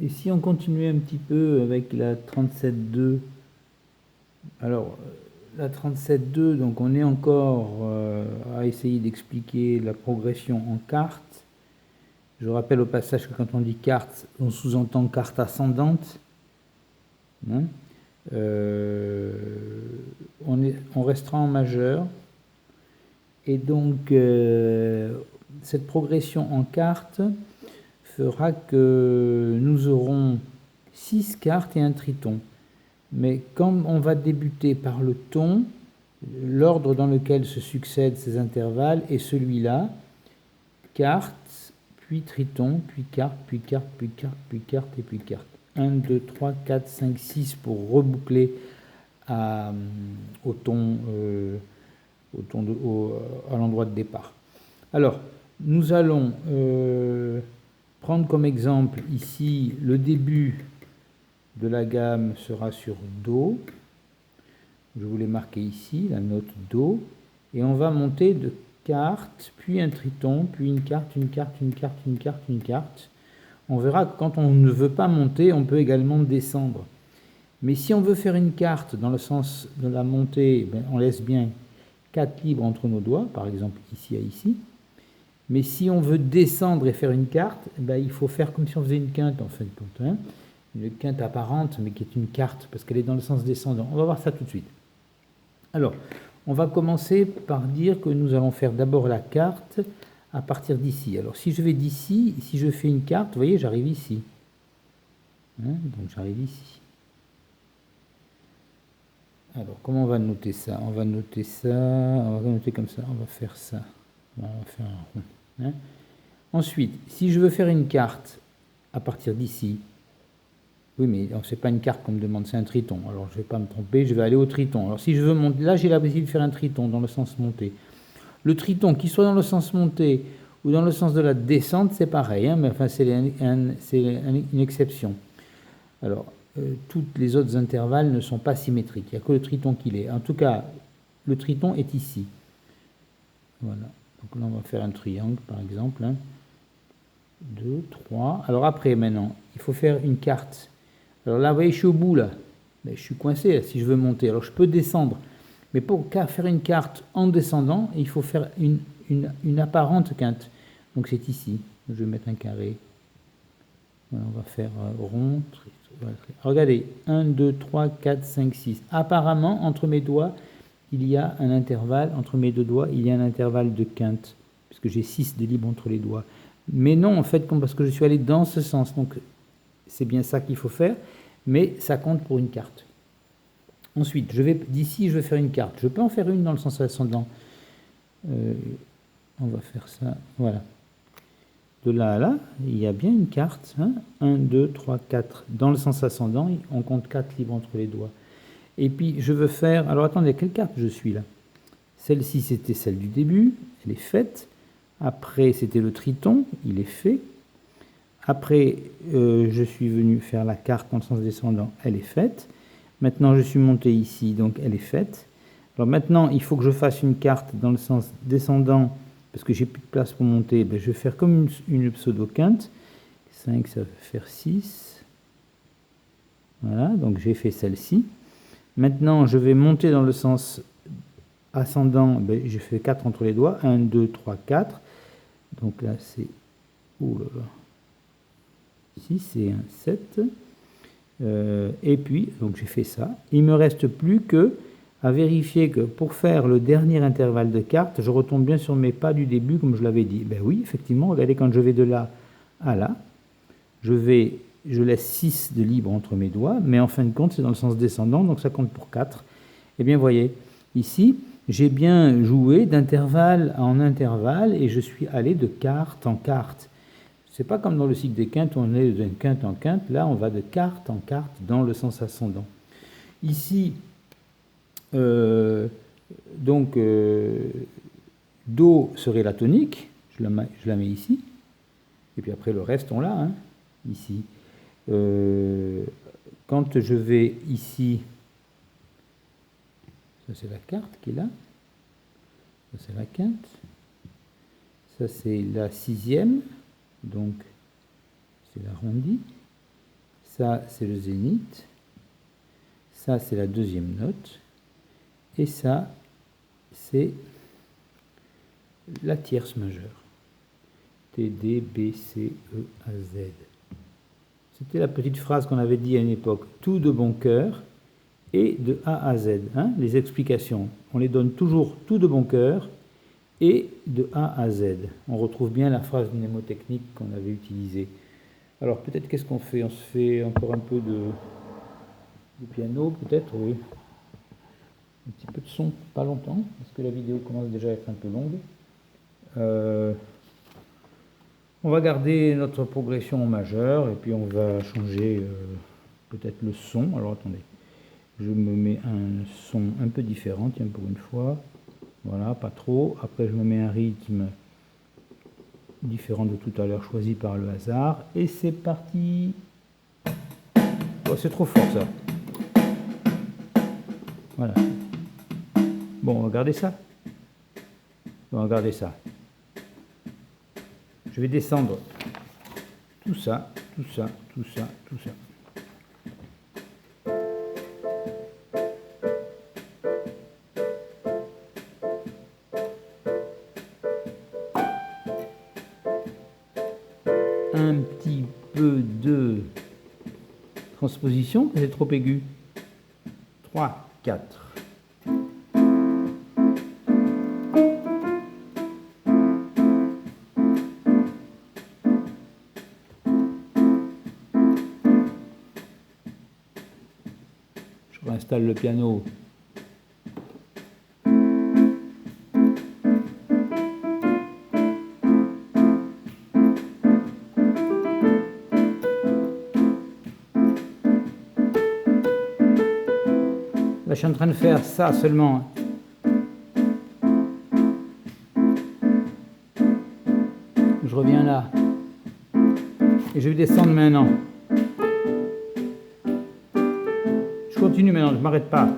Et si on continuait un petit peu avec la 37.2, alors la 37.2, donc on est encore à essayer d'expliquer la progression en carte. Je rappelle au passage que quand on dit carte, on sous-entend carte ascendante. Hein, on restera en majeur. Et donc, cette progression en carte fera que nous aurons 6 cartes et un triton. Mais comme on va débuter par le ton, l'ordre dans lequel se succèdent ces intervalles est celui-là, carte, puis triton, puis carte, puis carte, puis carte, puis carte, et puis carte. 1, 2, 3, 4, 5, 6 pour reboucler au ton, à l'endroit de départ. Alors, nous allons prendre comme exemple ici le début de la gamme sera sur Do. Je vous l'ai marqué ici, la note Do. Et on va monter de carte, puis un triton, puis une carte, une carte, une carte, une carte, une carte. On verra que quand on ne veut pas monter, on peut également descendre. Mais si on veut faire une carte dans le sens de la montée, on laisse bien 4 libres entre nos doigts, par exemple ici à ici. Mais si on veut descendre et faire une carte, il faut faire comme si on faisait une quinte en fin de compte. Hein, une quinte apparente, mais qui est une carte, parce qu'elle est dans le sens descendant. On va voir ça tout de suite. Alors, on va commencer par dire que nous allons faire d'abord la carte à partir d'ici. Alors, si je vais d'ici, si je fais une carte, vous voyez, j'arrive ici. Hein, donc, j'arrive ici. Alors, comment on va noter ça? On va noter ça, on va noter comme ça, on va faire ça. On va faire un rond. Hein. Ensuite, si je veux faire une carte à partir d'ici, oui, mais ce n'est pas une carte qu'on me demande, c'est un triton. Alors, je ne vais pas me tromper, je vais aller au triton. Alors, si je veux monter, là, j'ai la possibilité de faire un triton dans le sens monté. Le triton, qu'il soit dans le sens monté ou dans le sens de la descente, c'est pareil, hein, mais enfin, c'est une exception. Alors, tous les autres intervalles ne sont pas symétriques. Il n'y a que le triton qui l'est. En tout cas, le triton est ici. Voilà. Donc là, on va faire un triangle, par exemple. 1, 2, 3. Alors après, maintenant, il faut faire une carte. Alors là, vous voyez, je suis au bout, là. Mais je suis coincé, là, si je veux monter. Alors, je peux descendre. Mais pour faire une carte en descendant, il faut faire une apparente quinte. Donc, c'est ici. Je vais mettre un carré. Voilà, on va faire rond. Regardez, 1, 2, 3, 4, 5, 6. Apparemment, entre mes doigts, il y a un intervalle. Entre mes deux doigts, il y a un intervalle de quinte. Puisque j'ai 6 de libre entre les doigts. Mais non, en fait, parce que je suis allé dans ce sens. Donc, c'est bien ça qu'il faut faire. Mais ça compte pour une carte. Ensuite, d'ici, je vais faire une carte. Je peux en faire une dans le sens ascendant. On va faire ça. Voilà. De là à là, il y a bien une carte. Hein, 1, 2, 3, 4. Dans le sens ascendant, on compte 4 libres entre les doigts. Et puis, je veux faire... Alors, attendez, à quelle carte je suis là? Celle-ci, c'était celle du début. Elle est faite. Après, c'était le triton. Il est fait. Après, je suis venu faire la carte dans le sens descendant. Elle est faite. Maintenant, je suis monté ici, donc elle est faite. Alors maintenant, il faut que je fasse une carte dans le sens descendant, parce que j'ai plus de place pour monter. Je vais faire comme une pseudo-quinte. 5, ça va faire 6. Voilà, donc j'ai fait celle-ci. Maintenant, je vais monter dans le sens ascendant. Je fais 4 entre les doigts. 1, 2, 3, 4. Donc là, c'est... Ouh là là. 6 et 1, 7. Et puis, donc j'ai fait ça. Il ne me reste plus que à vérifier que pour faire le dernier intervalle de carte, je retombe bien sur mes pas du début, comme je l'avais dit. Ben oui, effectivement, regardez, quand je vais de là à là, je laisse 6 de libre entre mes doigts, mais en fin de compte, c'est dans le sens descendant, donc ça compte pour 4. Et bien, voyez, ici, j'ai bien joué d'intervalle en intervalle, et je suis allé de carte en carte. C'est pas comme dans le cycle des quintes où on est d'une quinte en quinte. Là, on va de carte en carte dans le sens ascendant. Ici, donc, Do serait la tonique. Je la mets ici. Et puis après, le reste, on l'a, hein, ici. Quand je vais ici, ça c'est la carte qui est là. Ça c'est la quinte. Ça c'est la sixième. Donc, c'est l'arrondi. Ça, c'est le zénith. Ça, c'est la deuxième note. Et ça, c'est la tierce majeure. T, D, B, C, E, A, Z. C'était la petite phrase qu'on avait dit à une époque. Tout de bon cœur et de A à Z. Hein, les explications, on les donne toujours tout de bon cœur et de A à Z. On retrouve bien la phrase mnémotechnique qu'on avait utilisée. Alors peut-être qu'est-ce qu'on fait? On se fait encore un peu de piano, peut-être, oui. Un petit peu de son, pas longtemps, parce que la vidéo commence déjà à être un peu longue. On va garder notre progression en majeur, et puis on va changer peut-être le son. Alors attendez, je me mets un son un peu différent, tiens, pour une fois. Voilà, pas trop. Après je me mets un rythme différent de tout à l'heure, choisi par le hasard. Et c'est parti. Oh, c'est trop fort ça. Voilà. Bon, on va garder ça. On va garder ça. Je vais descendre tout ça, tout ça, tout ça, tout ça. Un petit peu de transposition, c'est trop aigu. 3, 4. Je réinstalle le piano. Là, je suis en train de faire ça seulement. Je reviens là. Et je vais descendre maintenant. Je continue maintenant, je ne m'arrête pas.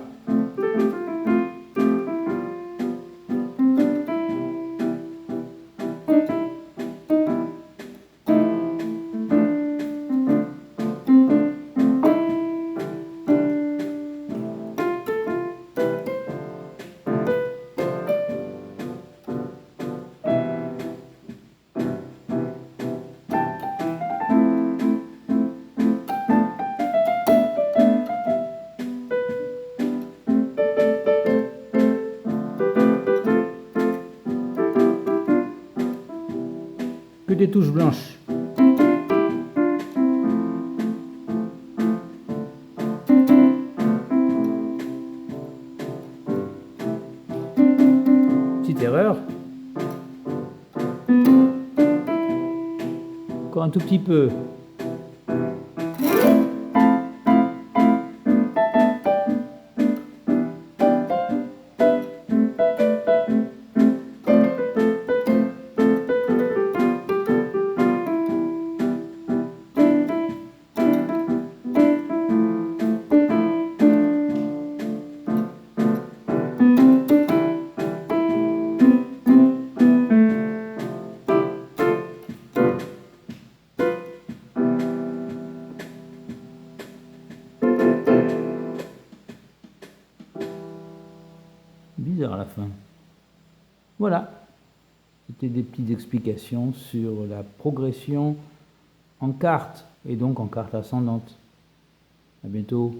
Que des touches blanches. Petite erreur. Encore un tout petit peu. Bizarre à la fin. Voilà. C'était des petites explications sur la progression en quarte et donc en quarte ascendante. À bientôt.